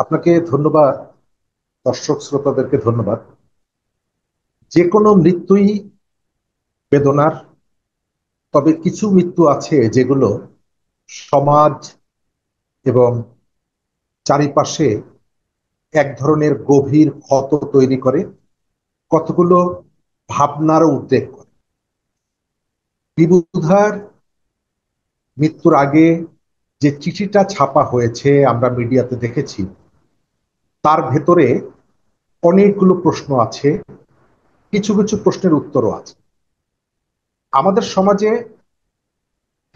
আপনাকে ধন্যবাদ। দর্শক শ্রোতাদেরকে ধন্যবাদ। যে কোনো মৃত্যুই বেদনার, তবে কিছু মৃত্যু আছে যেগুলো সমাজ এবং চারিপাশে এক ধরনের গভীর ক্ষত তৈরি করে, কতগুলো ভাবনারও উদ্রেক করে। বিবুধার মৃত্যুর আগে যে চিঠিটা ছাপা হয়েছে আমরা মিডিয়াতে দেখেছি, তার ভেতরে অনেকগুলো প্রশ্ন আছে, কিছু কিছু প্রশ্নের উত্তরও আছে। আমাদের সমাজে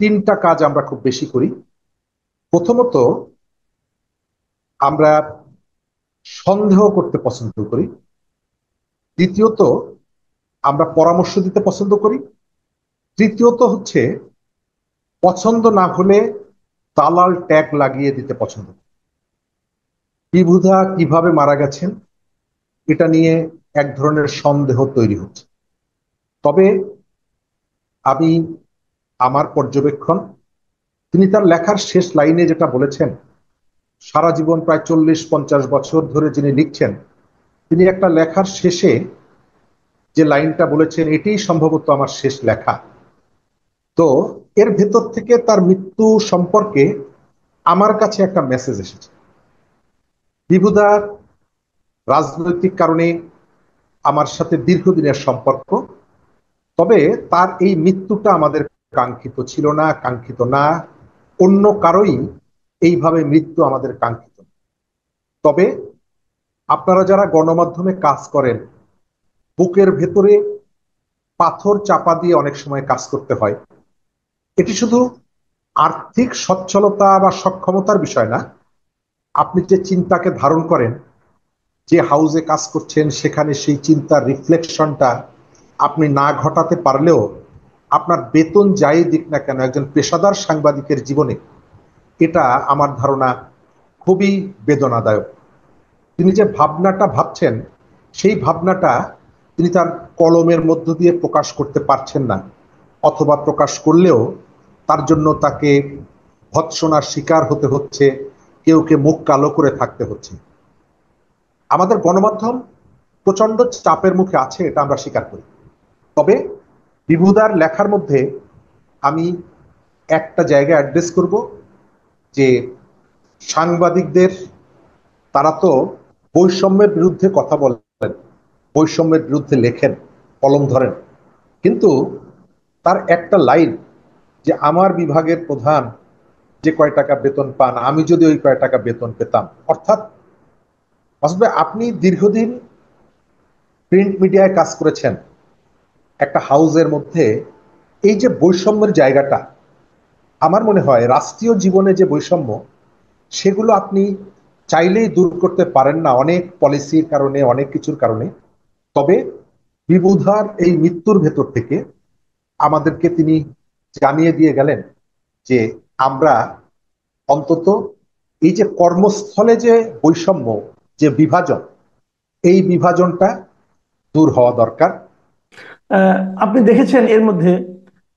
তিনটা কাজ আমরা খুব বেশি করি। প্রথমত, আমরা সন্দেহ করতে পছন্দ করি। দ্বিতীয়ত, আমরা পরামর্শ দিতে পছন্দ করি। তৃতীয়ত হচ্ছে, পছন্দ না হলে দালাল ট্যাগ লাগিয়ে দিতে পছন্দ করি। বিভুধা কিভাবে মারা গেছেন এটা নিয়ে এক ধরনের সন্দেহ তৈরি হচ্ছে। তবে আমি, আমার পর্যবেক্ষণ, তিনি তার লেখার শেষ লাইনে যেটা বলেছেন, সারা জীবন প্রায় 40-50 বছর ধরে যিনি লিখছেন, তিনি একটা লেখার শেষে যে লাইনটা বলেছেন, এটাই সম্ভবত আমার শেষ লেখা। তো এর ভেতর থেকে তার মৃত্যু সম্পর্কে আমার কাছে একটা মেসেজ এসেছে। বিভুদার রাজনৈতিক কারণে আমার সাথে দীর্ঘদিনের সম্পর্ক, তবে তার এই মৃত্যুটা আমাদের কাঙ্ক্ষিত ছিল না, কাঙ্ক্ষিত না। অন্য কারোই এইভাবে মৃত্যু আমাদের কাঙ্ক্ষিত। তবে আপনারা যারা গণমাধ্যমে কাজ করেন, বুকের ভেতরে পাথর চাপা দিয়ে অনেক সময় কাজ করতে হয়। এটি শুধু আর্থিক সচ্ছলতা বা সক্ষমতার বিষয় না। আপনি যে চিন্তাকে ধারণ করেন, যে হাউজে কাজ করছেন, সেখানে সেই চিন্তার রিফ্লেকশনটা আপনি না ঘটাতে পারলেও আপনার বেতন যাই দিক না কেন, একজন পেশাদার সাংবাদিকের জীবনে এটা আমার ধারণা খুবই বেদনাদায়ক। তিনি যে ভাবনাটা ভাবছেন, সেই ভাবনাটা তিনি তার কলমের মধ্য দিয়ে প্রকাশ করতে পারছেন না, অথবা প্রকাশ করলেও তার জন্য তাকে ভৎসনার শিকার হতে হচ্ছে, কেউ কে মুখ কালো করে থাকতে হচ্ছে। আমাদের গণমাধ্যম প্রচন্ড চাপের মুখে আছে, এটা আমরা স্বীকার করি। তবে বিভুদার লেখার মধ্যে আমি একটা জায়গা অ্যাড্রেস করব, যে সাংবাদিকদের, তারা তো বৈষম্যের বিরুদ্ধে কথা বলেন, বৈষম্যের বিরুদ্ধে লেখেন, কলম ধরেন, কিন্তু তার একটা লাইন, যে আমার বিভাগের প্রধান যে কয় টাকা বেতন পান, আমি যদি ওই কয় টাকা বেতন পেতাম। অর্থাৎ আসলে আপনি দীর্ঘদিন প্রিন্ট মিডিয়ায় কাজ করেছেন, একটা হাউজের মধ্যে এই যে বৈষম্যের জায়গাটা, আমার মনে হয় রাষ্ট্রীয় জীবনে যে বৈষম্য, সেগুলো আপনি চাইলেই দূর করতে পারেন না, অনেক পলিসির কারণে, অনেক কিছুর কারণে। তবে বিবুধার এই মৃত্যুর ভেতর থেকে আমাদেরকে তিনি জানিয়ে দিয়ে গেলেন যে আমরা অন্তত এই যে কর্মস্থলে যে বৈষম্য, যে বিভাজন, এই বিভাজনটা দূর হওয়া দরকার। আহ, আপনি দেখেছেন এর মধ্যে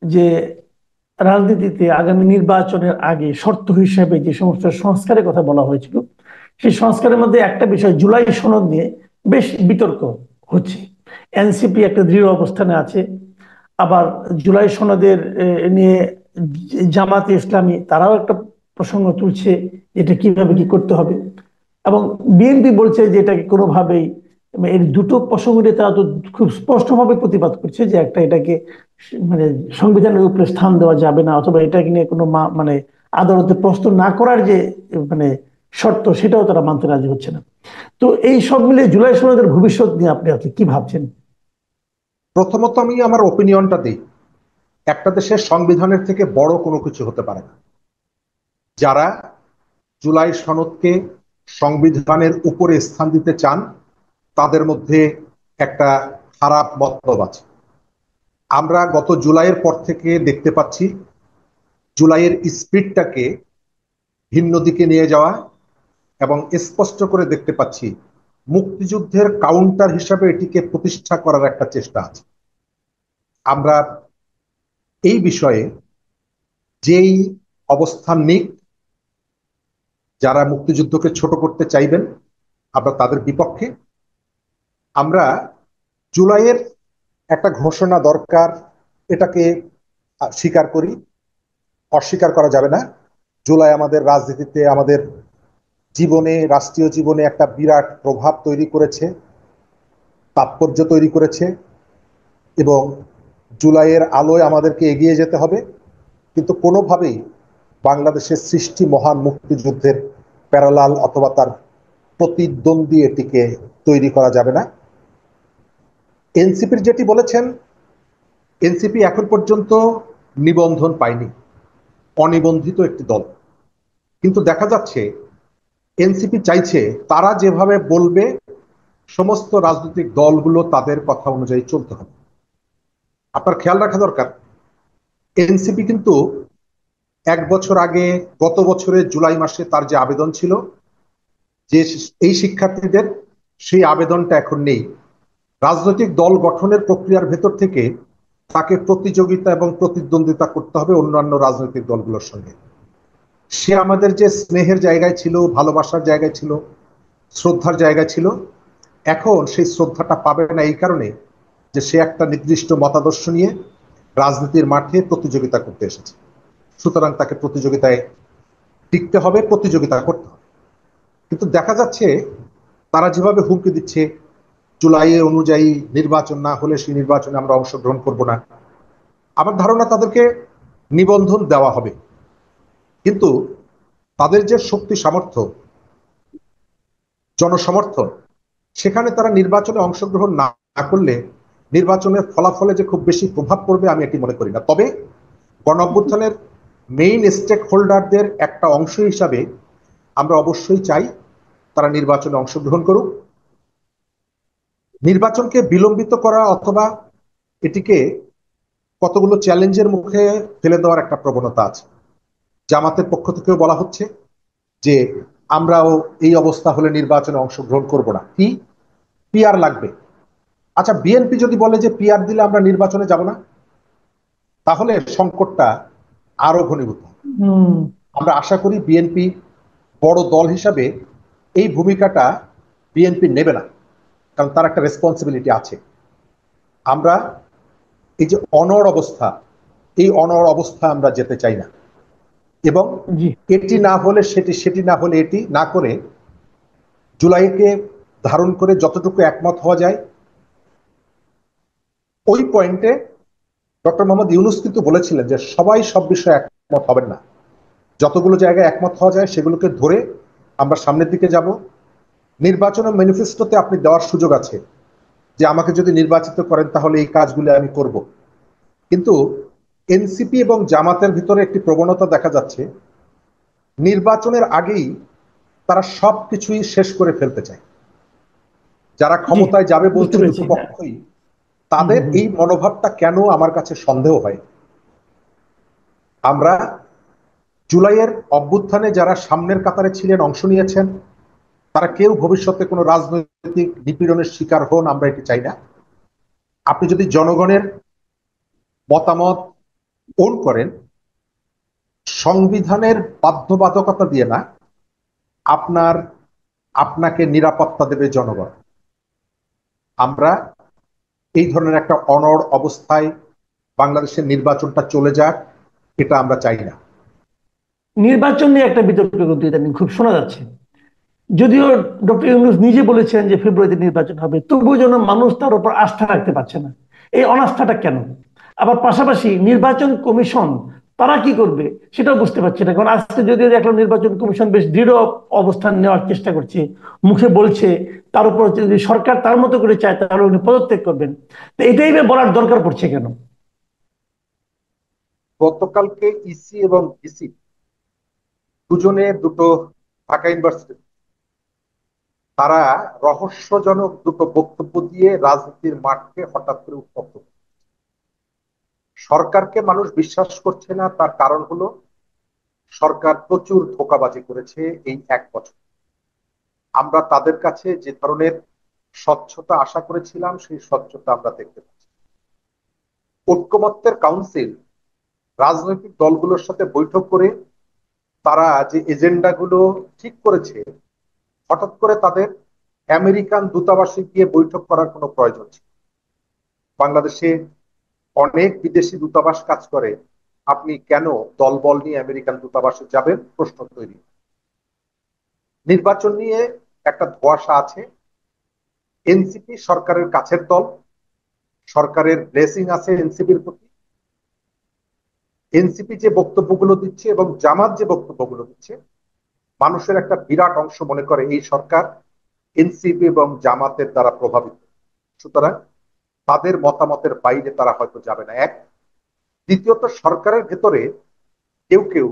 যে রাজনীতিতে আগামী নির্বাচনের আগে শর্ত হিসেবে যে সমস্ত সংস্কারের কথা বলা হয়েছিল, সেই সংস্কারের মধ্যে একটা বিষয় জুলাই সনদ নিয়ে বেশ বিতর্ক হচ্ছে। এনসিপি একটা দৃঢ় অবস্থানে আছে, আবার জুলাই সনদের নিয়ে জামাতে ইসলামী তারাও একটা প্রসঙ্গ তুলছে, এটা কিভাবে কি করতে হবে। এবং বিএনপি বলছে যে এটাকে কোনোভাবেই, এর দুটো প্রসঙ্গ নিয়ে তারা তো খুব স্পষ্টভাবে প্রতিবাদ করছে যে একটা, এটাকে মানে সংবিধানের উপরে স্থান দেওয়া যাবে না, অথবা এটাকে নিয়ে কোনো মানে আদালতে প্রশ্ন না করার যে মানে শর্ত, সেটাও তারা মানতে রাজি হচ্ছে না। তো এই সব মিলিয়ে জুলাই সনদের ভবিষ্যৎ নিয়ে আপনি আপনি কি ভাবছেন? প্রথমত আমি আমার ওপিনিয়নটা দিই, একটা দেশের সংবিধানের থেকে বড় কোনো কিছু হতে পারে না। যারা জুলাই সনদকে সংবিধানের উপরে স্থান দিতে চান, তাদের মধ্যে একটা খারাপ মতলব আছে। আমরা গত জুলাইয়ের পর থেকে দেখতে পাচ্ছি জুলাইয়ের স্পিরিটটাকে ভিন্ন দিকে নিয়ে যাওয়া, এবং স্পষ্ট করে দেখতে পাচ্ছি মুক্তিযুদ্ধের কাউন্টার হিসাবে এটিকে প্রতিষ্ঠা করার একটা চেষ্টা আছে। আমরা এই বিষয়ে যেই অবস্থান নিক, যারা মুক্তিযুদ্ধকে ছোট করতে চাইবেন আমরা তাদের বিপক্ষে। আমরা জুলাইয়ের একটা ঘোষণা দরকার, এটাকে স্বীকার করি, অস্বীকার করা যাবে না। জুলাই আমাদের রাজনীতিতে, আমাদের জীবনে, রাষ্ট্রীয় জীবনে একটা বিরাট প্রভাব তৈরি করেছে, তাৎপর্য তৈরি করেছে, এবং জুলাইয়ের আলোয় আমাদেরকে এগিয়ে যেতে হবে। কিন্তু কোনোভাবেই বাংলাদেশের সৃষ্টি মহান মুক্তিযুদ্ধের প্যারালাল অথবা তার প্রতিদ্বন্দ্বী এটিকে তৈরি করা যাবে না। এনসিপির যেটি বলেছেন, এনসিপি এখন পর্যন্ত নিবন্ধন পায়নি, অনিবন্ধিত একটি দল। কিন্তু দেখা যাচ্ছে এনসিপি চাইছে তারা যেভাবে বলবে সমস্ত রাজনৈতিক দলগুলো তাদের কথা অনুযায়ী চলতে হবে। আপনার খেয়াল রাখা দরকার, এনসিপি কিন্তু 1 বছর আগে, গত বছরের জুলাই মাসে তার যে আবেদন ছিল যে এই শিক্ষার্থীদের, সেই আবেদনটা এখন নেই। রাজনৈতিক দল গঠনের প্রক্রিয়ার ভেতর থেকে তাকে প্রতিযোগিতা এবং প্রতিদ্বন্দ্বিতা করতে হবে অন্যান্য রাজনৈতিক দলগুলোর সঙ্গে। সে আমাদের যে স্নেহের জায়গায় ছিল, ভালোবাসার জায়গায় ছিল, শ্রদ্ধার জায়গায় ছিল, এখন সেই শ্রদ্ধাটা পাবে না এই কারণে যে সে একটা নির্দিষ্ট মতাদর্শ নিয়ে রাজনীতির মাঠে প্রতিযোগিতা করতে এসেছে। সুতরাং তাকে প্রতিযোগিতায় টিকতে হবে, প্রতিযোগিতা করতে হবে। কিন্তু দেখা যাচ্ছে তারা যেভাবে হুমকি দিচ্ছে, জুলাই অনুযায়ী নির্বাচন না হলে সেই নির্বাচনে আমরা অংশগ্রহণ করব না, আমার ধারণা তাদেরকে নিবন্ধন দেওয়া হবে। কিন্তু তাদের যে শক্তি, সামর্থ্য, জনসমর্থন, সেখানে তারা নির্বাচনে অংশগ্রহণ না করলে নির্বাচনের ফলাফলে যে খুব বেশি প্রভাব পড়বে আমি এটি মনে করি না। তবে গণঅভ্যুত্থানের মেইন স্টেক হোল্ডারদের একটা অংশ হিসাবে আমরা অবশ্যই চাই তারা নির্বাচনে অংশগ্রহণ করুক। নির্বাচনকে বিলম্বিত করা অথবা এটিকে কতগুলো চ্যালেঞ্জের মুখে ফেলে দেওয়ার একটা প্রবণতা আছে। জামাতের পক্ষ থেকেও বলা হচ্ছে যে আমরাও এই অবস্থা হলে নির্বাচনে অংশগ্রহণ করব না, কি পিআর লাগবে। আচ্ছা, বিএনপি যদি বলে যে পিআর দিলে আমরা নির্বাচনে যাব না, তাহলে সংকটটা আরো ঘনীভূত হবে। হুম। আমরা আশা করি বিএনপি বড় দল হিসাবে এই ভূমিকাটা বিএনপি নেবে না, কারণ তার একটা রেসপন্সিবিলিটি আছে। আমরা এই যে অনড় অবস্থা, এই অনড় অবস্থা আমরা যেতে চাই না, এবং জি। এটি না হলে সেটি, সেটি না হলে এটি না করে জুলাইকে ধারণ করে যতটুকু একমত হওয়া যায় ওই পয়েন্টে ডক্টর মোহাম্মদ ইউনূস কিন্তু বলেছিলেন যে সবাই সব বিষয়ে একমত হবেন না, যতগুলো জায়গায় একমত হওয়া যায় সেগুলোকে ধরে আমরা সামনের দিকে যাব। নির্বাচন ও ম্যানিফেস্টোতে আপনি দেওয়ার সুযোগ আছে যে আমাকে যদি নির্বাচিত করেন তাহলে এই কাজগুলো আমি করব। কিন্তু এনসিপি এবং জামাতের ভিতরে একটি প্রবণতা দেখা যাচ্ছে, নির্বাচনের আগেই তারা সবকিছুই শেষ করে ফেলতে চায়। যারা জি, ক্ষমতায় যাবে বুঝতে বলছে পেরেছি। দুটো হ্যাঁ। পক্ষই, হুম, তাদের হুম। এই মনোভাবটা কেন আমার কাছে সন্দেহ হয়। আমরা জুলাইয়ের অভ্যুত্থানে যারা সামনের কাতারে ছিলেন, অংশ নিয়েছেন, তারা কেউ ভবিষ্যতে কোনো রাজনৈতিক নিপীড়নের শিকার হন, আমরা এটি চাই না। আপনি যদি জনগণের মতামত ওন করেন, সংবিধানের বাধ্যবাধকতা দিয়ে না, আপনার আপনাকে নিরাপত্তা দেবে জনগণ। আমরা এই ধরনের একটা অনড় অবস্থায় বাংলাদেশের নির্বাচনটা চলে যাক, এটা আমরা চাই না। নির্বাচন নিয়ে একটা বিতর্ক কিন্তু ইদানিং খুব শোনা যাচ্ছে। যদিও ডক্টর ইউনূস নিজে বলেছেন যে ফেব্রুয়ারিতে নির্বাচন হবে, তবুও যেন মানুষ তার উপর আস্থা রাখতে পারছে না। এই অনাস্থাটা কেন? আবার পাশাপাশি নির্বাচন কমিশন তারা কি করবে সেটাও বুঝতে পারছি না। কারণ আজকে যদিও দেখলাম নির্বাচন কমিশন বেশ দৃঢ় অবস্থান নেওয়ার চেষ্টা করছে, মুখে বলছে তার উপর যদি সরকার তার মতো করে চায় তাহলে উনি পদত্যাগ করবেন। তো এটাই বা বলার দরকার পড়ছে কেন? গতকালকে ইসি এবং ভিসি দুজনে, দুটো ঢাকা ইউনিভার্সিটি, তারা রহস্যজনক দুটো বক্তব্য দিয়ে রাজনীতির মাঠকে হঠাৎ করে উত্তপ্ত করে। সরকারকে মানুষ বিশ্বাস করছে না, তার কারণ হলো সরকার প্রচুর ধোঁকাবাজি করেছে এই 1 বছর। আমরা তাদের কাছে যে ধরনের স্বচ্ছতা আশা করেছিলাম সেই স্বচ্ছতা আমরা দেখতে পাচ্ছি। ঐক্যমত্যের কাউন্সিল রাজনৈতিক দলগুলোর সাথে বৈঠক করে তারা যে এজেন্ডাগুলো ঠিক করেছে, হঠাৎ করে তাদের আমেরিকান দূতাবাসে গিয়ে বৈঠক করার কোনো প্রয়োজন ছিল? বাংলাদেশে অনেক বিদেশি দূতাবাস কাজ করে, আপনি কেন দলবল নিয়ে আমেরিকান দূতাবাসে যাবেন? প্রশ্ন তৈরি। নির্বাচন নিয়ে একটা ধোঁয়াশা আছে। এনসিপি সরকারের কাছের দল, সরকারের ব্লেসিং আছে এনসিপির প্রতি। এনসিপি যে বক্তব্যগুলো দিচ্ছে এবং জামাত যে বক্তব্যগুলো দিচ্ছে, মানুষের একটা বিরাট অংশ মনে করে এই সরকার এনসিপি এবং জামাতের দ্বারা প্রভাবিত। সুতরাং তাদের মতামতের বাইরে তারা হয়তো যাবে না, এক। দ্বিতীয়ত, সরকারের ভেতরে কেউ কেউ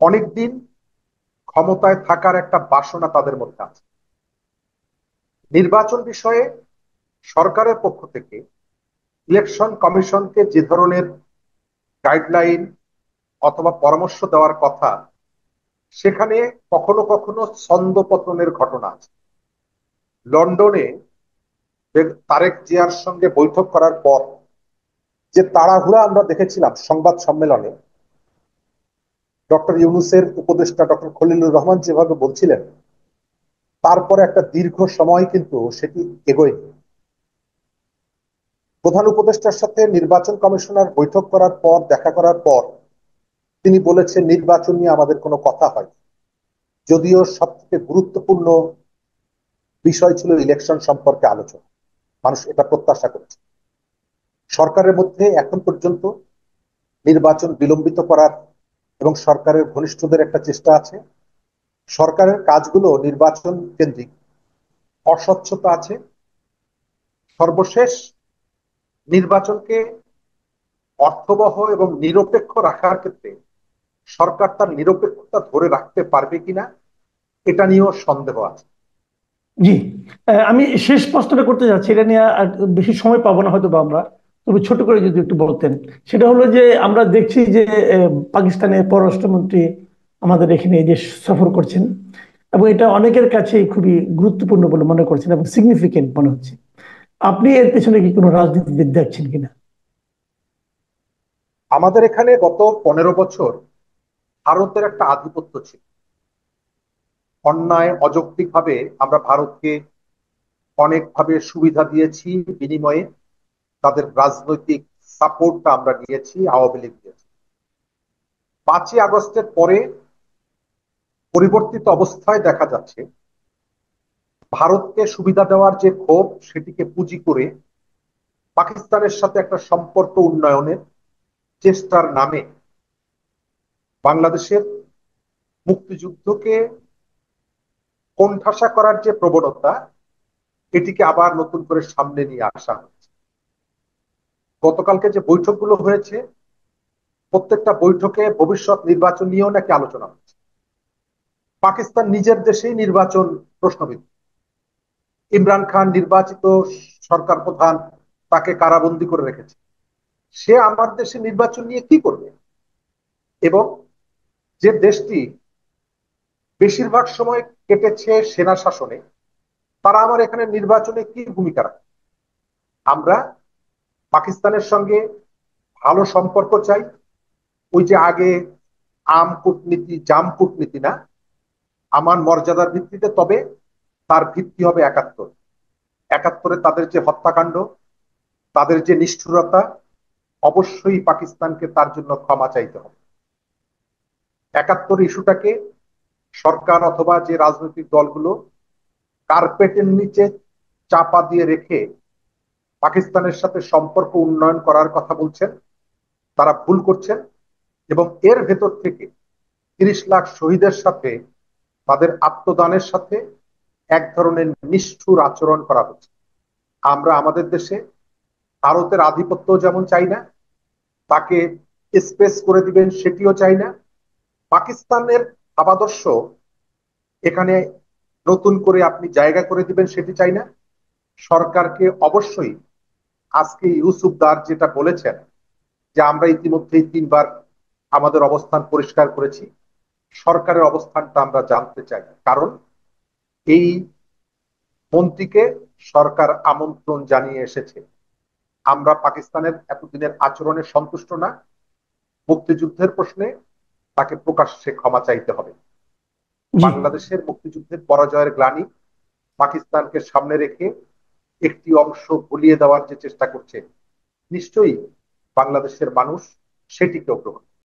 অনেকদিন ক্ষমতায় থাকার একটা বাসনা তাদের মধ্যে আছে। নির্বাচন বিষয়ে সরকারের পক্ষ থেকে ইলেকশন কমিশনকে যে ধরনের গাইডলাইন অথবা পরামর্শ দেওয়ার কথা, সেখানে কখনো কখনো ছন্দপতনের ঘটনা আছে। লন্ডনে তারেক জিয়ার সঙ্গে বৈঠক করার পর যে তাড়াহুড়া আমরা দেখেছিলাম সংবাদ সম্মেলনে, ডক্টর ইউনূসের উপদেষ্টা ডক্টর খলিলুর রহমান যেভাবে বলছিলেন, তারপরে একটা দীর্ঘ সময় কিন্তু সেটি এগোয়নি। প্রধান উপদেষ্টার সাথে নির্বাচন কমিশনার বৈঠক করার পর, দেখা করার পর তিনি বলেছেন নির্বাচন নিয়ে আমাদের কোনো কথা হয়, যদিও সবথেকে গুরুত্বপূর্ণ বিষয় ছিল ইলেকশন সম্পর্কে আলোচনা। মানুষ এটা প্রত্যাশা করছে। সরকারের মধ্যে এখন পর্যন্ত নির্বাচন বিলম্বিত করার এবং সরকারের ঘনিষ্ঠদের একটা চেষ্টা আছে। সরকারের কাজগুলো নির্বাচন কেন্দ্রিক, অস্বচ্ছতা আছে। সর্বশেষ, নির্বাচনকে অর্থবহ এবং নিরপেক্ষ রাখার ক্ষেত্রে সরকার তার নিরপেক্ষতা ধরে রাখতে পারবে কিনা, এটা নিয়েও সন্দেহ আছে। জি, আমি শেষ প্রশ্নটা করতে যাচ্ছি, এটা নিয়ে আর বেশি সময় পাবো না হয়তো বা আমরা, তবে ছোট করে যদি একটু বলতেন। সেটা হলো যে আমরা দেখছি যে পাকিস্তানের পররাষ্ট্রমন্ত্রী আমাদের এখানে এই যে সফর করছেন, এবং এটা অনেকের কাছে খুবই গুরুত্বপূর্ণ বলে মনে করছেন এবং সিগনিফিকেন্ট মনে হচ্ছে। আপনি এর পেছনে কি কোনো রাজনীতিবিদ দেখছেন কিনা? আমাদের এখানে গত 15 বছর ভারতের একটা আধিপত্য ছিল। অন্যায় অযৌক্তিক ভাবে আমরা ভারতকে অনেকভাবে সুবিধা দিয়েছি, বিনিময়ে তাদের রাজনৈতিক সাপোর্টটা আমরা নিয়েছি, আওয়ামী লীগ দিয়েছি। 5ই আগস্টের পরে পরিবর্তিত অবস্থায় দেখা যাচ্ছে ভারতকে সুবিধা দেওয়ার যে ক্ষোভ, সেটিকে পুঁজি করে পাকিস্তানের সাথে একটা সম্পর্ক উন্নয়নের চেষ্টার নামে বাংলাদেশের মুক্তিযুদ্ধকে কোণঠাসা করার যে প্রবণতা, এটিকে আবার নতুন করে সামনে নিয়ে আসা হচ্ছে। গতকালকে যে বৈঠকগুলো হয়েছে, প্রত্যেকটা বৈঠকে ভবিষ্যৎ নির্বাচন নিয়েও নাকি আলোচনা হচ্ছে। পাকিস্তান নিজের দেশেই নির্বাচন প্রশ্নবিদ্ধ। ইমরান খান নির্বাচিত সরকার প্রধান, তাকে কারাবন্দী করে রেখেছে। সে আমার দেশে নির্বাচন নিয়ে কি করবে? এবং যে দেশটি বেশিরভাগ সময় কেটেছে সেনা শাসনে, তারা আমার এখানে নির্বাচনে কি ভূমিকা রাখে? আমরা পাকিস্তানের সঙ্গে ভালো সম্পর্ক চাই, ওই যে আগে আম কূটনীতি জাম কূটনীতি না, আমার মর্যাদার ভিত্তিতে। তবে তার ভিত্তি হবে 71। 71-এ তাদের যে হত্যাকাণ্ড, তাদের যে নিষ্ঠুরতা, অবশ্যই পাকিস্তানকে তার জন্য ক্ষমা চাইতে হবে। 71 ইস্যুটাকে সরকার অথবা যে রাজনৈতিক দলগুলো কার্পেটের নিচে চাপা দিয়ে রেখে পাকিস্তানের সাথে সম্পর্ক উন্নয়ন করার কথা বলছেন, তারা ভুল করছেন। এবং এর ভেতর থেকে 30 লাখ শহীদের সাথে, তাদের আত্মদানের সাথে এক ধরনের নিষ্ঠুর আচরণ করা হচ্ছে। আমরা আমাদের দেশে ভারতের আধিপত্য যেমন চাই না, তাকে স্পেস করে দিবেন সেটিও চাই না। পাকিস্তানের ভাবাদর্শ এখানে নতুন করে আপনি জায়গা করে দিবেন সেটি চাই না। সরকারকে অবশ্যই, আজকে ইউসুফদার যেটা বলেছেন যে আমরা ইতিমধ্যেই 3বার আমাদের অবস্থান পরিষ্কার করেছি, সরকারের অবস্থানটা আমরা জানতে চাই। কারণ এই মন্ত্রীকে সরকার আমন্ত্রণ জানিয়ে এসেছে। আমরা পাকিস্তানের এতদিনের আচরণে সন্তুষ্ট না। মুক্তিযুদ্ধের প্রশ্নে তাকে প্রকাশ্যে ক্ষমা চাইতে হবে। জি। বাংলাদেশের মুক্তিযুদ্ধের পরাজয়ের গ্লানি পাকিস্তানকে সামনে রেখে একটি অংশ ভুলিয়ে দেওয়ার যে চেষ্টা করছে, নিশ্চয়ই বাংলাদেশের মানুষ সেটিকেও গ্রহণ